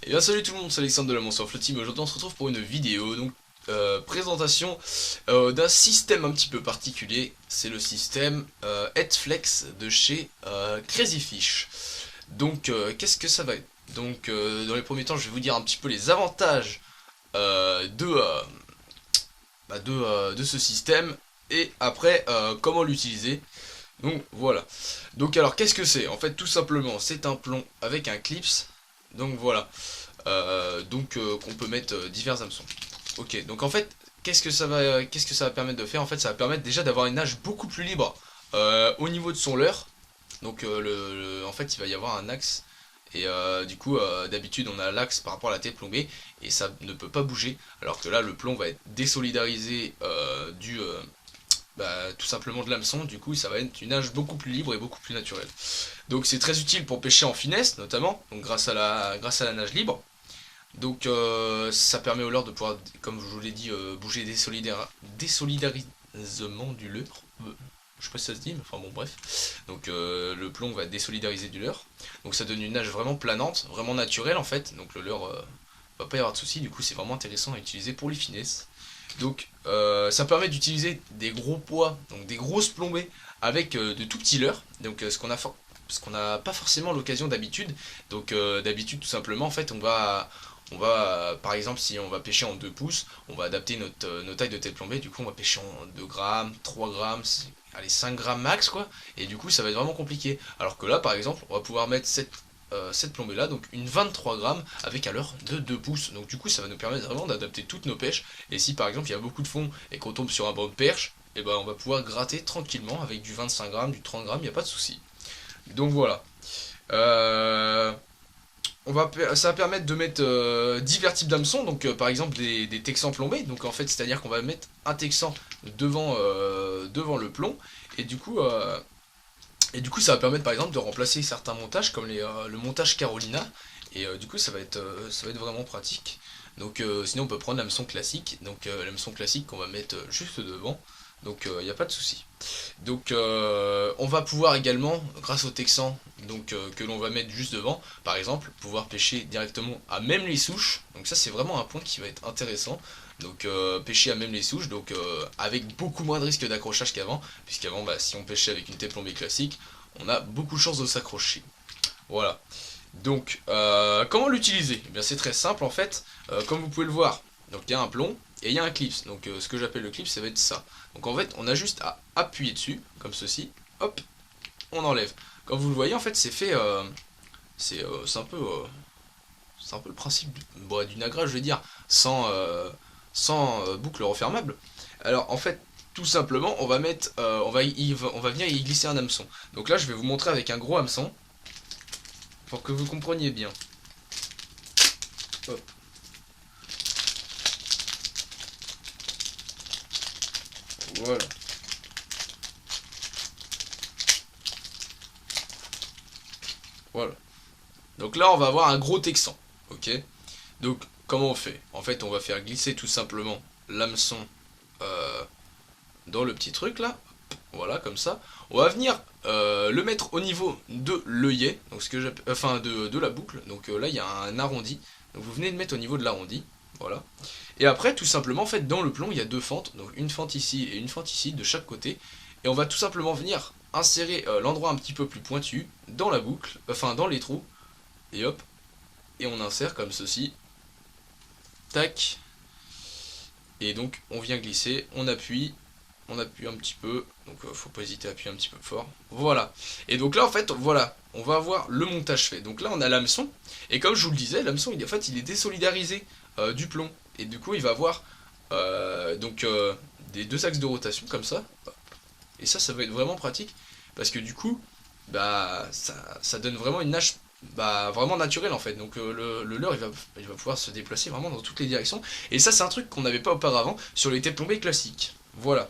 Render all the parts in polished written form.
Et bien salut tout le monde, c'est Alexandre de la Monster Team. Aujourd'hui on se retrouve pour une vidéo, donc présentation d'un système un petit peu particulier. C'est le système Headflex de chez Crazy Fish. Donc qu'est-ce que ça va être? Donc dans les premiers temps je vais vous dire un petit peu les avantages de ce système. Et après comment l'utiliser. Donc voilà. Donc alors qu'est-ce que c'est? En fait tout simplement c'est un plomb avec un clips. Donc voilà. Qu'on peut mettre divers hameçons. Ok, donc en fait, qu'est-ce que ça va permettre de faire? En fait, ça va permettre déjà d'avoir une nage beaucoup plus libre au niveau de son leurre. Donc en fait, il va y avoir un axe. Et du coup, d'habitude, on a l'axe par rapport à la tête plombée et ça ne peut pas bouger. Alors que là, le plomb va être désolidarisé tout simplement de l'hameçon. Du coup, ça va être une nage beaucoup plus libre et beaucoup plus naturelle. Donc c'est très utile pour pêcher en finesse, notamment, donc grâce à la nage libre. Donc ça permet au leurre de pouvoir, comme je vous l'ai dit, bouger désolidarisement du leurre. Je sais pas si ça se dit, mais enfin bon bref. Donc le plomb va déssolidariser du leurre. Donc ça donne une nage vraiment planante, vraiment naturelle en fait. Donc le leurre va pas y avoir de soucis, du coup c'est vraiment intéressant à utiliser pour les finesses. Donc ça permet d'utiliser des gros poids, donc des grosses plombées avec de tout petits leurres. Donc ce qu'on n'a pas forcément l'occasion d'habitude. Donc d'habitude tout simplement en fait par exemple si on va pêcher en 2 pouces, on va adapter notre taille de tête plombée, du coup on va pêcher en 2 grammes, 3 grammes, allez 5 grammes max quoi, et du coup ça va être vraiment compliqué. Alors que là par exemple on va pouvoir mettre cette plombée là, donc une 23 grammes avec un leurre de 2 pouces, donc du coup ça va nous permettre vraiment d'adapter toutes nos pêches, et si par exemple il y a beaucoup de fond et qu'on tombe sur un banc de perche, et ben on va pouvoir gratter tranquillement avec du 25 grammes, du 30 grammes, il n'y a pas de souci. Donc voilà. Euh, ça va permettre de mettre divers types d'hameçons, donc par exemple des texans plombés, donc en fait c'est à dire qu'on va mettre un texan devant le plomb, et du coup ça va permettre par exemple de remplacer certains montages comme le montage Carolina, et du coup ça va être vraiment pratique. Donc sinon on peut prendre l'hameçon classique, donc l'hameçon classique qu'on va mettre juste devant, donc il n'y a pas de souci. Donc on va pouvoir également, grâce au texan que l'on va mettre juste devant, par exemple, pouvoir pêcher directement à même les souches. Donc ça c'est vraiment un point qui va être intéressant. Donc pêcher à même les souches, donc avec beaucoup moins de risque d'accrochage qu'avant, puisqu'avant si on pêchait avec une tête plombée classique, on a beaucoup de chances de s'accrocher. Voilà. Donc comment l'utiliser? Eh bien c'est très simple en fait, comme vous pouvez le voir. Donc il y a un plomb et il y a un clip. Donc ce que j'appelle le clip, ça va être ça. Donc en fait, on a juste à appuyer dessus, comme ceci, hop, on enlève. Comme vous le voyez, en fait, c'est fait, c'est un peu le principe du nagrage, je veux dire, sans boucle refermable. Alors en fait, tout simplement, on va venir y glisser un hameçon. Donc là, je vais vous montrer avec un gros hameçon, pour que vous compreniez bien. Hop. Voilà. Voilà. Donc là, on va avoir un gros texan. Ok. Donc, comment on fait? En fait, on va faire glisser tout simplement l'hameçon euh, dans le petit truc là. Voilà, comme ça. On va venir le mettre au niveau de l'œillet, donc ce que enfin de la boucle. Donc là, il y a un arrondi. Donc vous venez de mettre au niveau de l'arrondi. Voilà. Et après, tout simplement, en fait, dans le plomb, il y a deux fentes. Donc une fente ici et une fente ici, de chaque côté. Et on va tout simplement venir insérer l'endroit un petit peu plus pointu dans la boucle, enfin dans les trous. Et hop, et on insère comme ceci, tac, et donc on vient glisser, on appuie un petit peu, donc faut pas hésiter à appuyer un petit peu fort, voilà, et donc là en fait, voilà, on va avoir le montage fait, donc là on a l'hameçon, et comme je vous le disais, l'hameçon en fait il est désolidarisé du plomb, et du coup il va avoir des deux axes de rotation comme ça, et ça va être vraiment pratique, parce que du coup, ça donne vraiment une nage vraiment naturelle en fait. Donc le leurre il va pouvoir se déplacer vraiment dans toutes les directions. Et ça c'est un truc qu'on n'avait pas auparavant sur les têtes plombées classiques. Voilà.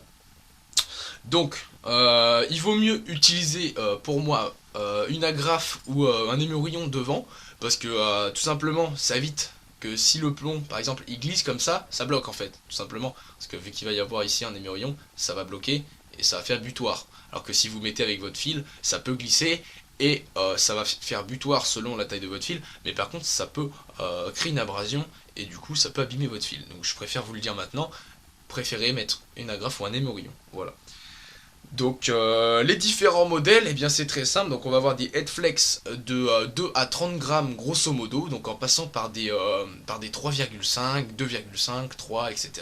Donc il vaut mieux utiliser pour moi une agrafe ou un émurillon devant. Parce que tout simplement ça évite que si le plomb par exemple il glisse comme ça bloque en fait. Tout simplement. Parce que vu qu'il va y avoir ici un émurillon, ça va bloquer et ça va faire butoir. Alors que si vous mettez avec votre fil, ça peut glisser et ça va faire butoir selon la taille de votre fil, mais par contre ça peut créer une abrasion et du coup ça peut abîmer votre fil. Donc je préfère vous le dire maintenant, préférez mettre une agrafe ou un émorillon, voilà. Donc les différents modèles, eh bien c'est très simple, donc on va avoir des headflex de 2 à 30 grammes grosso modo, donc en passant par des 3,5, 2,5, 3, etc.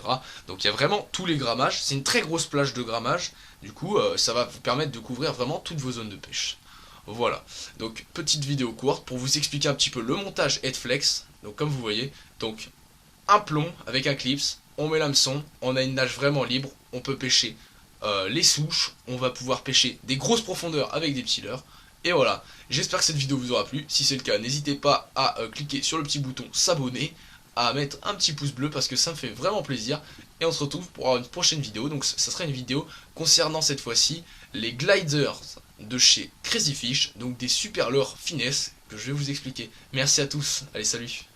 Donc il y a vraiment tous les grammages, c'est une très grosse plage de grammage, du coup ça va vous permettre de couvrir vraiment toutes vos zones de pêche. Voilà, donc petite vidéo courte pour vous expliquer un petit peu le montage headflex, donc comme vous voyez, donc un plomb avec un clips, on met l'hameçon, on a une nage vraiment libre, on peut pêcher les souches, on va pouvoir pêcher des grosses profondeurs avec des petits leurres. Et voilà, j'espère que cette vidéo vous aura plu. Si c'est le cas, n'hésitez pas à cliquer sur le petit bouton s'abonner, à mettre un petit pouce bleu parce que ça me fait vraiment plaisir. Et on se retrouve pour une prochaine vidéo. Donc ça sera une vidéo concernant cette fois-ci les gliders de chez Crazy Fish, donc des super leurres finesse que je vais vous expliquer. Merci à tous, allez salut.